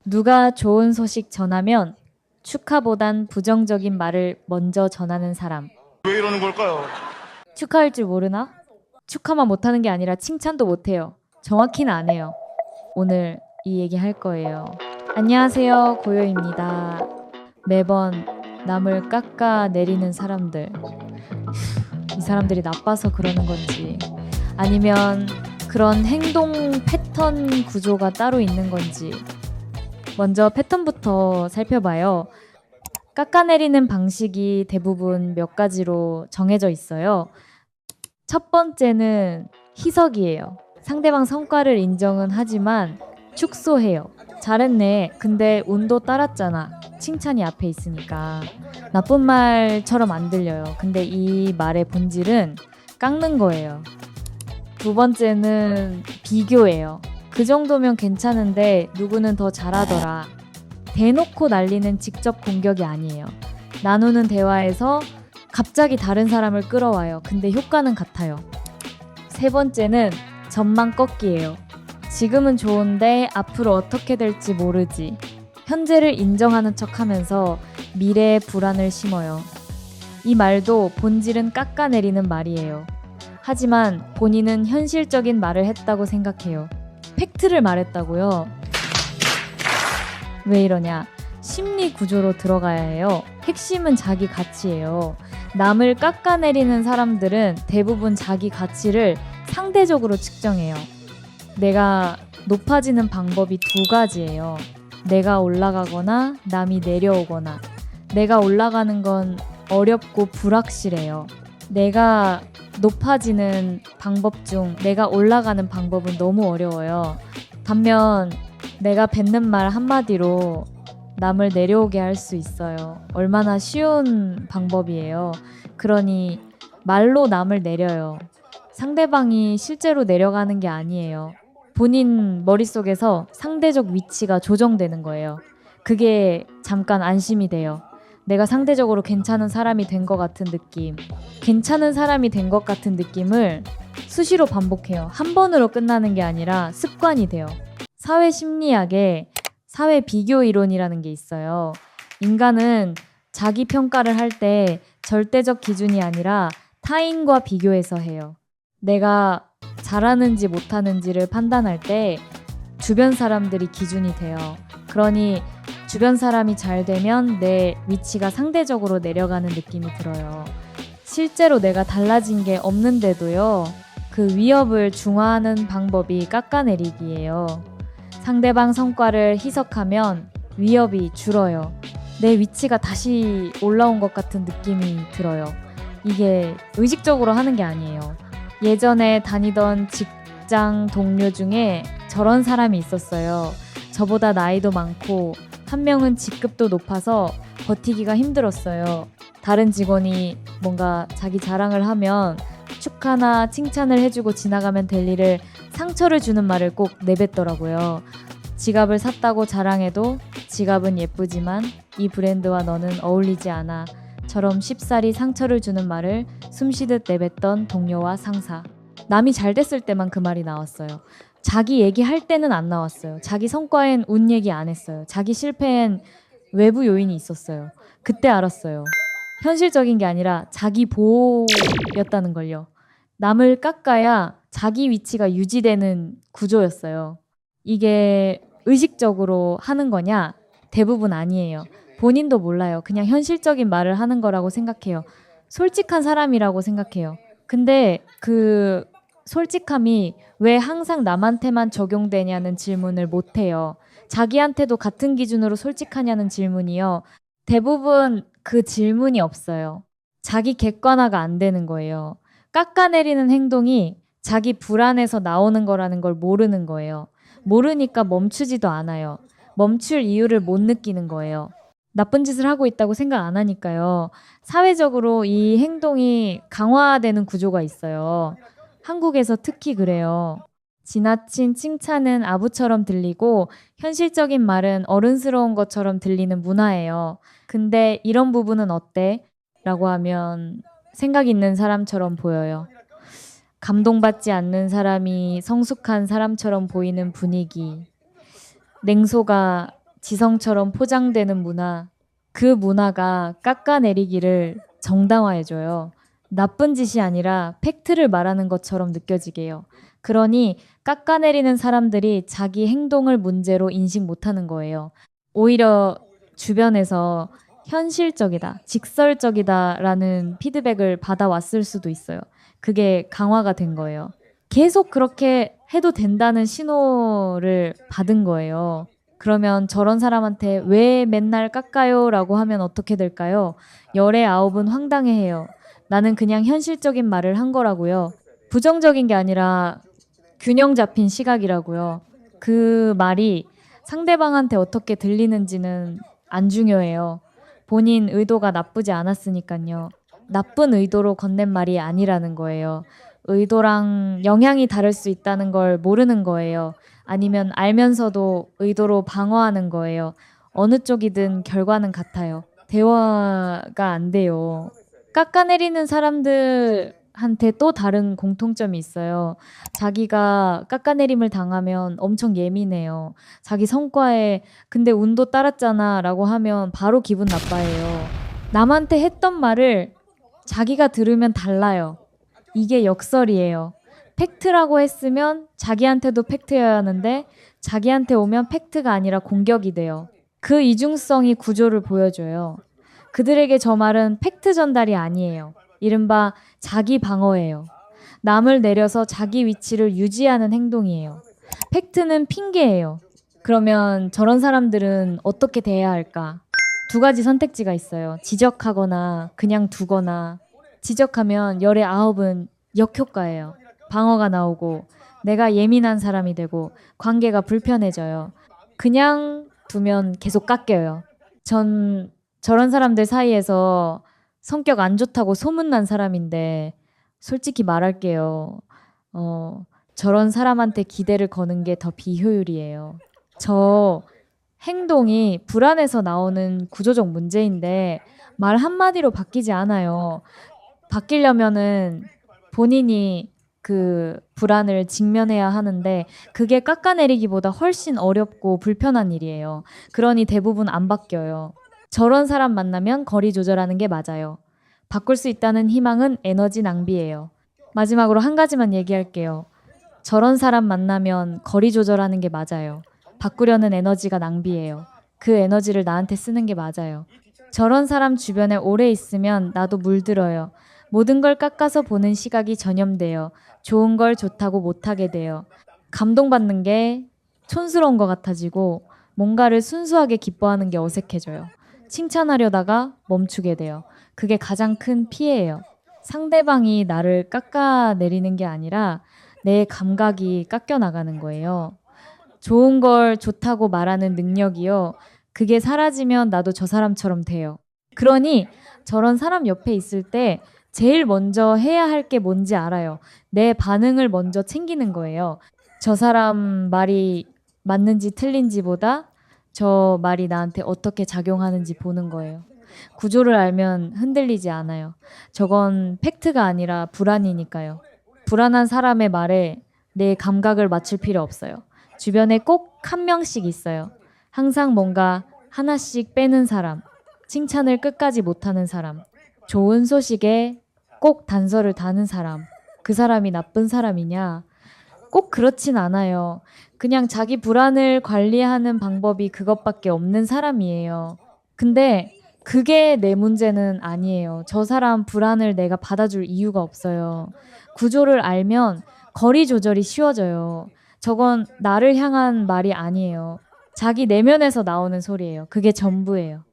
누가 좋은 소식 전하면 축하보단 부정적인 말을 먼저 전하는 사람. 왜 이러는 걸까요? 축하할 줄 모르나? 축하만 못하는 게 아니라 칭찬도 못해요. 정확히는 안 해요. 오늘 이 얘기 할 거예요. 안녕하세요, 고요입니다. 매번 남을 깎아 내리는 사람들. 이 사람들이 나빠서 그러는 건지, 아니면 그런 행동 패턴 구조가 따로 있는 건지. 먼저 패턴부터 살펴봐요. 깎아내리는 방식이 대부분 몇 가지로 정해져 있어요. 첫 번째는 희석이에요. 상대방 성과를 인정은 하지만 축소해요. 잘했네. 근데 운도 따랐잖아. 칭찬이 앞에 있으니까. 나쁜 말처럼 안 들려요. 근데 이 말의 본질은 깎는 거예요. 두 번째는 비교예요. 그 정도면 괜찮은데 누구는 더 잘하더라. 대놓고 날리는 직접 공격이 아니에요. 나누는 대화에서 갑자기 다른 사람을 끌어와요. 근데 효과는 같아요. 세 번째는 전망 꺾기예요. 지금은 좋은데 앞으로 어떻게 될지 모르지. 현재를 인정하는 척 하면서 미래의 불안을 심어요. 이 말도 본질은 깎아내리는 말이에요. 하지만 본인은 현실적인 말을 했다고 생각해요. 팩트를 말했다고요? 왜 이러냐? 심리 구조로 들어가야 해요. 핵심은 자기 가치예요. 남을 깎아내리는 사람들은 대부분 자기 가치를 상대적으로 측정해요. 내가 높아지는 방법이 두 가지예요. 내가 올라가거나 남이 내려오거나. 내가 올라가는 건 어렵고 불확실해요. 내가 높아지는 방법 중 내가 올라가는 방법은 너무 어려워요. 반면 내가 뱉는 말 한마디로 남을 내려오게 할 수 있어요. 얼마나 쉬운 방법이에요. 그러니 말로 남을 내려요. 상대방이 실제로 내려가는 게 아니에요. 본인 머릿속에서 상대적 위치가 조정되는 거예요. 그게 잠깐 안심이 돼요. 내가 상대적으로 괜찮은 사람이 된 것 같은 느낌. 괜찮은 사람이 된 것 같은 느낌을 수시로 반복해요. 한 번으로 끝나는 게 아니라 습관이 돼요. 사회 심리학에 사회 비교 이론이라는 게 있어요. 인간은 자기 평가를 할 때 절대적 기준이 아니라 타인과 비교해서 해요. 내가 잘하는지 못하는지를 판단할 때 주변 사람들이 기준이 돼요. 그러니 주변 사람이 잘 되면 내 위치가 상대적으로 내려가는 느낌이 들어요. 실제로 내가 달라진 게 없는데도요. 그 위협을 중화하는 방법이 깎아내리기예요. 상대방 성과를 희석하면 위협이 줄어요. 내 위치가 다시 올라온 것 같은 느낌이 들어요. 이게 의식적으로 하는 게 아니에요. 예전에 다니던 직장 동료 중에 저런 사람이 있었어요. 저보다 나이도 많고 한 명은 직급도 높아서 버티기가 힘들었어요. 다른 직원이 뭔가 자기 자랑을 하면 축하나 칭찬을 해주고 지나가면 될 일을 상처를 주는 말을 꼭 내뱉더라고요. 지갑을 샀다고 자랑해도 지갑은 예쁘지만 이 브랜드와 너는 어울리지 않아. 처럼 쉽사리 상처를 주는 말을 숨쉬듯 내뱉던 동료와 상사. 남이 잘 됐을 때만 그 말이 나왔어요. 자기 얘기할 때는 안 나왔어요. 자기 성과엔 운 얘기 안 했어요. 자기 실패엔 외부 요인이 있었어요. 그때 알았어요. 현실적인 게 아니라 자기 보호였다는 걸요. 남을 깎아야 자기 위치가 유지되는 구조였어요. 이게 의식적으로 하는 거냐? 대부분 아니에요. 본인도 몰라요. 그냥 현실적인 말을 하는 거라고 생각해요. 솔직한 사람이라고 생각해요. 근데 그 솔직함이 왜 항상 남한테만 적용되냐는 질문을 못 해요. 자기한테도 같은 기준으로 솔직하냐는 질문이요. 대부분 그 질문이 없어요. 자기 객관화가 안 되는 거예요. 깎아내리는 행동이 자기 불안에서 나오는 거라는 걸 모르는 거예요. 모르니까 멈추지도 않아요. 멈출 이유를 못 느끼는 거예요. 나쁜 짓을 하고 있다고 생각 안 하니까요. 사회적으로 이 행동이 강화되는 구조가 있어요. 한국에서 특히 그래요. 지나친 칭찬은 아부처럼 들리고 현실적인 말은 어른스러운 것처럼 들리는 문화예요. 근데 이런 부분은 어때? 라고 하면 생각 있는 사람처럼 보여요. 감동받지 않는 사람이 성숙한 사람처럼 보이는 분위기. 냉소가 지성처럼 포장되는 문화, 그 문화가 깎아내리기를 정당화해줘요. 나쁜 짓이 아니라 팩트를 말하는 것처럼 느껴지게 해요. 그러니 깎아내리는 사람들이 자기 행동을 문제로 인식 못하는 거예요. 오히려 주변에서 현실적이다, 직설적이다라는 피드백을 받아왔을 수도 있어요. 그게 강화가 된 거예요. 계속 그렇게 해도 된다는 신호를 받은 거예요. 그러면 저런 사람한테 왜 맨날 깎아요? 라고 하면 어떻게 될까요? 열의 아홉은 황당해해요. 나는 그냥 현실적인 말을 한 거라고요. 부정적인 게 아니라 균형 잡힌 시각이라고요. 그 말이 상대방한테 어떻게 들리는지는 안 중요해요. 본인 의도가 나쁘지 않았으니까요. 나쁜 의도로 건넨 말이 아니라는 거예요. 의도랑 영향이 다를 수 있다는 걸 모르는 거예요. 아니면 알면서도 의도로 방어하는 거예요. 어느 쪽이든 결과는 같아요. 대화가 안 돼요. 깎아내리는 사람들한테 또 다른 공통점이 있어요. 자기가 깎아내림을 당하면 엄청 예민해요. 자기 성과에 근데 운도 따랐잖아 라고 하면 바로 기분 나빠해요. 남한테 했던 말을 자기가 들으면 달라요. 이게 역설이에요. 팩트라고 했으면 자기한테도 팩트여야 하는데 자기한테 오면 팩트가 아니라 공격이 돼요. 그 이중성이 구조를 보여줘요. 그들에게 저 말은 팩트 전달이 아니에요. 이른바 자기 방어예요. 남을 내려서 자기 위치를 유지하는 행동이에요. 팩트는 핑계예요. 그러면 저런 사람들은 어떻게 대해야 할까? 두 가지 선택지가 있어요. 지적하거나 그냥 두거나. 지적하면 열의 아홉은 역효과예요. 방어가 나오고 내가 예민한 사람이 되고 관계가 불편해져요. 그냥 두면 계속 깎여요. 전 저런 사람들 사이에서 성격 안 좋다고 소문난 사람인데 솔직히 말할게요. 저런 사람한테 기대를 거는 게 더 비효율이에요. 저 행동이 불안해서 나오는 구조적 문제인데 말 한마디로 바뀌지 않아요. 바뀌려면은 본인이 그 불안을 직면해야 하는데 그게 깎아내리기보다 훨씬 어렵고 불편한 일이에요. 그러니 대부분 안 바뀌어요. 저런 사람 만나면 거리 조절하는 게 맞아요. 바꿀 수 있다는 희망은 에너지 낭비예요. 마지막으로 한 가지만 얘기할게요. 저런 사람 만나면 거리 조절하는 게 맞아요. 바꾸려는 에너지가 낭비예요. 그 에너지를 나한테 쓰는 게 맞아요. 저런 사람 주변에 오래 있으면 나도 물들어요. 모든 걸 깎아서 보는 시각이 전염돼요. 좋은 걸 좋다고 못하게 돼요. 감동받는 게 촌스러운 것 같아지고 뭔가를 순수하게 기뻐하는 게 어색해져요. 칭찬하려다가 멈추게 돼요. 그게 가장 큰 피해예요. 상대방이 나를 깎아내리는 게 아니라 내 감각이 깎여 나가는 거예요. 좋은 걸 좋다고 말하는 능력이요. 그게 사라지면 나도 저 사람처럼 돼요. 그러니 저런 사람 옆에 있을 때 제일 먼저 해야 할 게 뭔지 알아요. 내 반응을 먼저 챙기는 거예요. 저 사람 말이 맞는지 틀린지보다 저 말이 나한테 어떻게 작용하는지 보는 거예요. 구조를 알면 흔들리지 않아요. 저건 팩트가 아니라 불안이니까요. 불안한 사람의 말에 내 감각을 맞출 필요 없어요. 주변에 꼭 한 명씩 있어요. 항상 뭔가 하나씩 빼는 사람, 칭찬을 끝까지 못하는 사람, 좋은 소식에 꼭 단서를 다는 사람. 그 사람이 나쁜 사람이냐? 꼭 그렇진 않아요. 그냥 자기 불안을 관리하는 방법이 그것밖에 없는 사람이에요. 근데 그게 내 문제는 아니에요. 저 사람 불안을 내가 받아줄 이유가 없어요. 구조를 알면 거리 조절이 쉬워져요. 저건 나를 향한 말이 아니에요. 자기 내면에서 나오는 소리예요. 그게 전부예요.